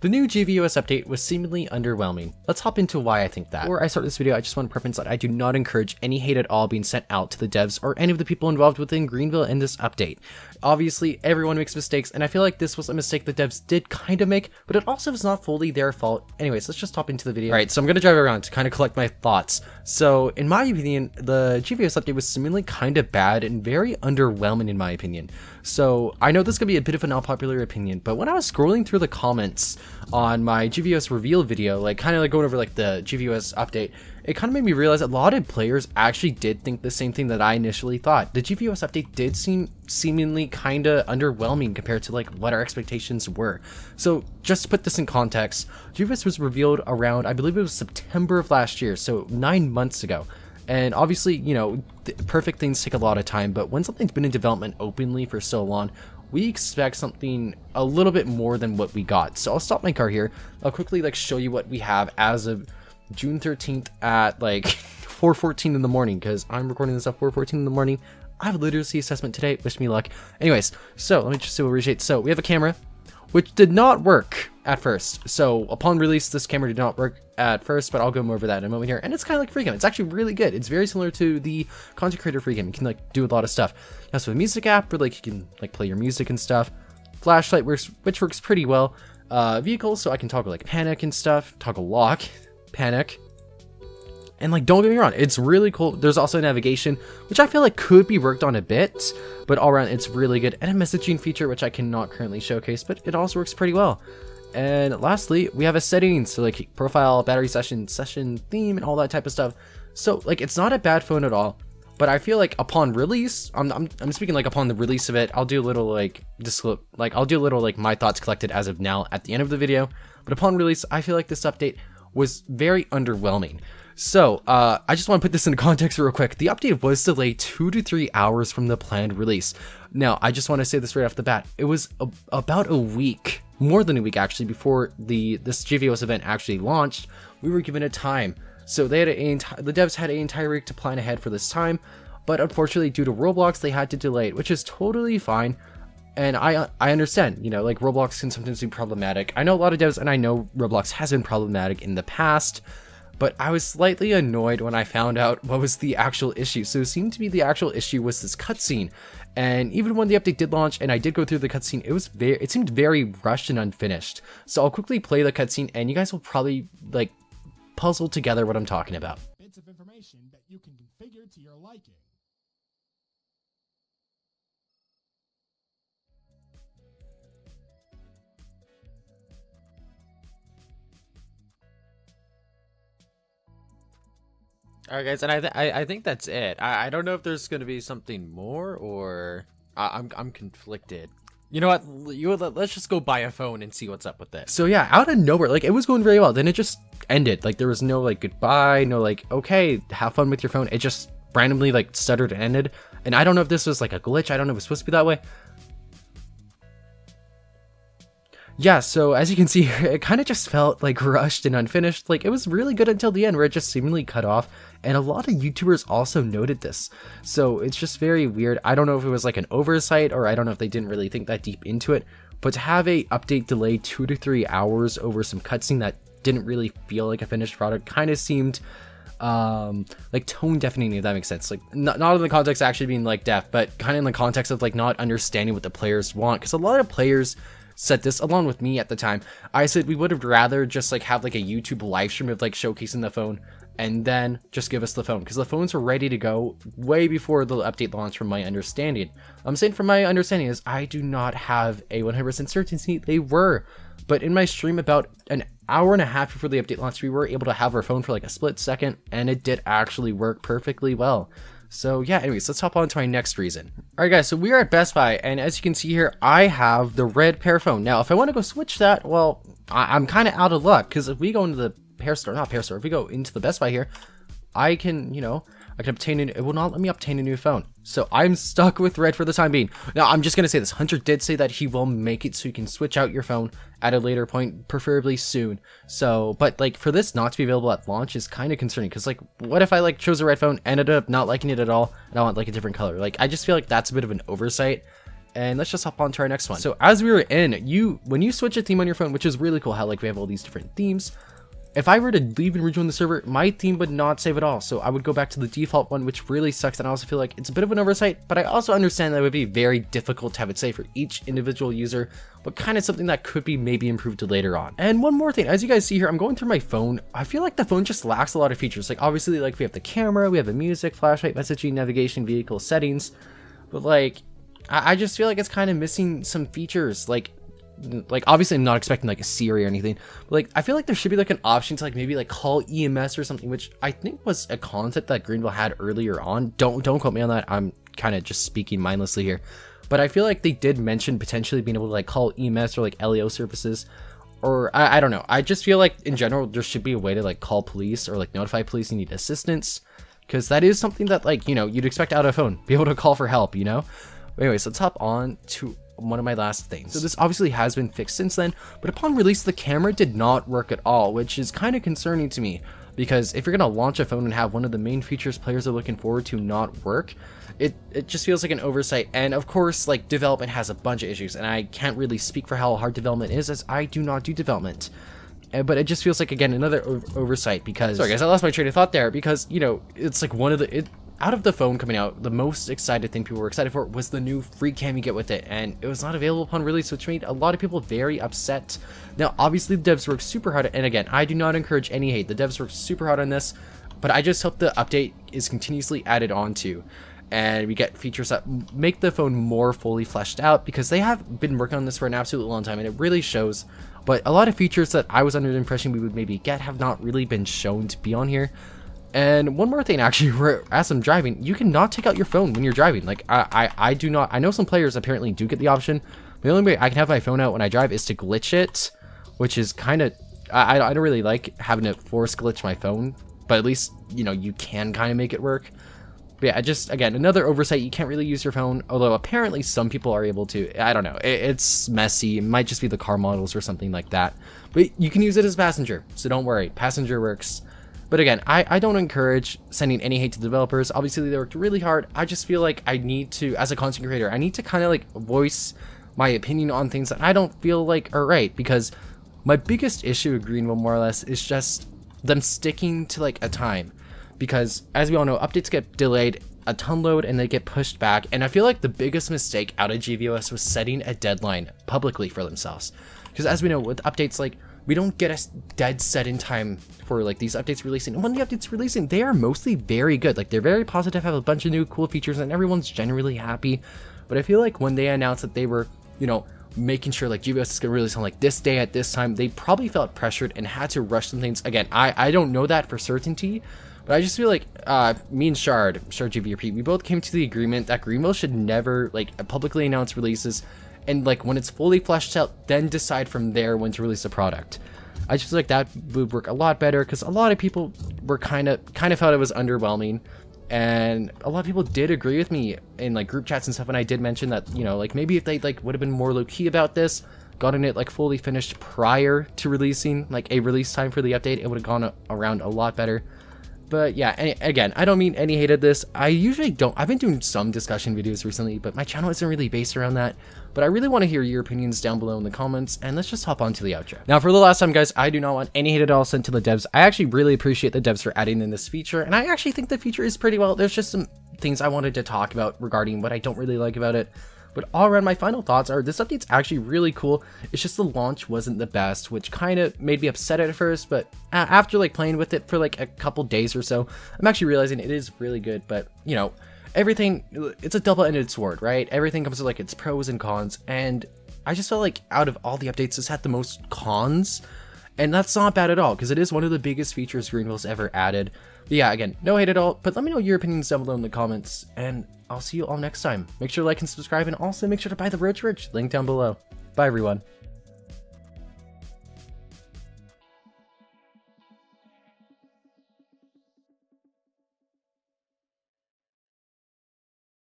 The new GVOS update was seemingly underwhelming. Let's hop into why I think that. Before I start this video, I just want to preference that I do not encourage any hate at all being sent out to the devs or any of the people involved within Greenville in this update. Obviously, everyone makes mistakes, and I feel like this was a mistake the devs did kind of make, but it also is not fully their fault. Anyways, let's just hop into the video. Alright, so I'm going to drive around to kind of collect my thoughts. So, in my opinion, the GVOS update was seemingly kind of bad and very underwhelming in my opinion. So, I know this is going to be a bit of an unpopular opinion, but when I was scrolling through the comments on my GVOS reveal video, like kind of like going over like the GVOS update, it kind of made me realize a lot of players actually did think the same thing that I initially thought. The GVOS update did seem seemingly kind of underwhelming compared to like what our expectations were. So just to put this in context, GVOS was revealed around, I believe it was September of last year, so 9 months ago. And obviously, you know, perfect things take a lot of time, but when something's been in development openly for so long, we expect something a little bit more than what we got. So I'll stop my car here. I'll quickly like show you what we have as of June 13th at like 4:14 in the morning, because I'm recording this at 4:14 in the morning. I have a literacy assessment today. Wish me luck. Anyways, so let me just see what we rate. So we have a camera, which did not work at first. So upon release, this camera did not work at first, but I'll go over that in a moment here. And it's kind of like free cam. It's actually really good. It's very similar to the content creator free cam. You can like do a lot of stuff. That's with a music app where like you can like play your music and stuff. Flashlight works, which works pretty well. Vehicles, so I can toggle like panic and stuff. Toggle lock, panic. And like, don't get me wrong, it's really cool. There's also navigation, which I feel like could be worked on a bit, but all around it's really good. And a messaging feature, which I cannot currently showcase, but it also works pretty well. And lastly, we have a settings, so like profile, battery session theme, and all that type of stuff. So like, it's not a bad phone at all, but I feel like upon release, I'm speaking like upon the release of it, I'll do a little like I'll do a little like my thoughts collected as of now at the end of the video. But upon release, I feel like this update was very underwhelming. So, I just want to put this into context real quick. The update was delayed 2 to 3 hours from the planned release. Now, I just want to say this right off the bat. It was about a week, more than a week actually, before this GVOS event actually launched. We were given a time. So they had the devs had an entire week to plan ahead for this time, but unfortunately due to Roblox, they had to delay it, which is totally fine. And I understand, you know, like Roblox can sometimes be problematic. I know a lot of devs, and I know Roblox has been problematic in the past, but I was slightly annoyed when I found out what was the actual issue. So it seemed to be the actual issue was this cutscene. And even when the update did launch and I did go through the cutscene, it seemed very rushed and unfinished. So I'll quickly play the cutscene and you guys will probably like puzzle together what I'm talking about. Bits of information that you can configure to your liking. Alright guys, and I think that's it. I don't know if there's gonna be something more, or I'm conflicted. You know what? Let's just go buy a phone and see what's up with this. So yeah, out of nowhere, like it was going very well. Then it just ended. Like there was no like goodbye, no like, okay, have fun with your phone. It just randomly like stuttered and ended. And I don't know if this was like a glitch. I don't know if it's supposed to be that way. Yeah, so as you can see, it kind of just felt like rushed and unfinished. Like it was really good until the end where it just seemingly cut off. And a lot of YouTubers also noted this. So it's just very weird. I don't know if it was like an oversight or I don't know if they didn't really think that deep into it. But to have a update delay 2 to 3 hours over some cutscene that didn't really feel like a finished product kind of seemed like tone deafening, if that makes sense. Like not in the context of actually being like deaf, but kind of in the context of like not understanding what the players want. Because a lot of players said this along with me at the time. I said we would have rather just like have like a YouTube live stream of like showcasing the phone and then just give us the phone, because the phones were ready to go way before the update launch from my understanding. I'm saying from my understanding is I do not have a 100% certainty they were, but in my stream about an hour and a half before the update launched, we were able to have our phone for like a split second and it did actually work perfectly well. So yeah, anyways, let's hop on to my next reason. Alright guys, so we are at Best Buy, and as you can see here, I have the red Pear phone. Now, if I want to go switch that, well, I'm kind of out of luck, because if we go into the if we go into the Best Buy here, I can, you know, I can obtain it will not let me obtain a new phone. So I'm stuck with red for the time being. Now, I'm just going to say this. Hunter did say that he will make it so you can switch out your phone at a later point, preferably soon. So, but like for this not to be available at launch is kind of concerning, because like what if I like chose a red phone, ended up not liking it at all, and I want like a different color? Like I just feel like that's a bit of an oversight. and let's just hop on to our next one. So as we were in, when you switch a theme on your phone, which is really cool how like we have all these different themes, if I were to leave and rejoin the server, my theme would not save at all. So I would go back to the default one, which really sucks. And I also feel like it's a bit of an oversight, but I also understand that it would be very difficult to have it save for each individual user, but kind of something that could be maybe improved later on. And one more thing, as you guys see here, I'm going through my phone. I feel like the phone just lacks a lot of features. Like obviously, like we have the camera, we have the music, flashlight, messaging, navigation, vehicle settings, but like, I just feel like it's kind of missing some features. Like obviously I'm not expecting like a Siri or anything, but like I feel like there should be like an option to like maybe like call EMS or something, which I think was a concept that Greenville had earlier on. Don't quote me on that. I'm kind of just speaking mindlessly here, but I feel like they did mention potentially being able to like call EMS or like LEO services, or I don't know. I just feel like in general there should be a way to like call police or like notify police you need assistance, because that is something that like, you know, you'd expect out of a phone, be able to call for help, you know. But anyways, let's hop on to one of my last things. So this obviously has been fixed since then, but upon release the camera did not work at all, which is kind of concerning to me, because if you're gonna launch a phone and have one of the main features players are looking forward to not work, it just feels like an oversight. And of course, like development has a bunch of issues, and I can't really speak for how hard development is, as I do not do development. But it just feels like, again, another oversight, because sorry guys, I lost my train of thought there, because, you know, it's like one of the out of the phone coming out, the most excited thing people were excited for was the new free cam you get with it, and it was not available upon release, which made a lot of people very upset. Now obviously the devs work super hard, and again, I do not encourage any hate. The devs work super hard on this, but I just hope the update is continuously added on to, and we get features that make the phone more fully fleshed out, because they have been working on this for an absolute long time and it really shows. But a lot of features that I was under the impression we would maybe get have not really been shown to be on here. And one more thing, actually, where as I'm driving, you cannot take out your phone when you're driving. Like I do not. I know some players apparently do get the option. The only way I can have my phone out when I drive is to glitch it, which is kind of I don't really like having to force glitch my phone. But at least, you know, you can kind of make it work. But yeah, just again another oversight. You can't really use your phone, although apparently some people are able to. I don't know. It's messy. It might just be the car models or something like that. But you can use it as passenger, so don't worry. Passenger works. But again, I don't encourage sending any hate to developers. Obviously, they worked really hard. I just feel like I need to, as a content creator, I need to kind of like voice my opinion on things that I don't feel like are right. Because my biggest issue with Greenville, more or less, is just them sticking to like a time. Because as we all know, updates get delayed a ton load and they get pushed back. And I feel like the biggest mistake out of GVOS was setting a deadline publicly for themselves. Because as we know, with updates, like, we don't get a dead set in time for like these updates releasing. And when the updates releasing, they are mostly very good. Like they're very positive, have a bunch of new cool features, and everyone's generally happy. But I feel like when they announced that they were, you know, making sure like GVOS is gonna release on like this day at this time, they probably felt pressured and had to rush some things. Again, I don't know that for certainty, but I just feel like me and Shard GVRP, we both came to the agreement that Greenville should never like publicly announce releases. And like when it's fully fleshed out, then decide from there when to release a product. I just feel like that would work a lot better, because a lot of people were kind of felt it was underwhelming, and a lot of people did agree with me in like group chats and stuff when I did mention that, you know, like maybe if they like would have been more low key about this, gotten it like fully finished prior to releasing like a release time for the update, it would have gone around a lot better. But yeah, again, I don't mean any hate of this. I usually don't. I've been doing some discussion videos recently, but my channel isn't really based around that. But I really want to hear your opinions down below in the comments, and let's just hop on to the outro. Now, for the last time, guys, I do not want any hate at all sent to the devs. I actually really appreciate the devs for adding in this feature, and I actually think the feature is pretty well. There's just some things I wanted to talk about regarding what I don't really like about it. But all around, my final thoughts are this update's actually really cool. It's just the launch wasn't the best, which kind of made me upset at first, but after like playing with it for like a couple days or so, I'm actually realizing it is really good. But you know, everything, it's a double-ended sword, right? Everything comes with like its pros and cons, and I just felt like out of all the updates, this had the most cons, and that's not bad at all, because it is one of the biggest features Greenville's ever added. But yeah, again, no hate at all, but let me know your opinions down below in the comments, and I'll see you all next time. Make sure to like and subscribe, and also make sure to buy the Road to Rich, link down below. Bye everyone.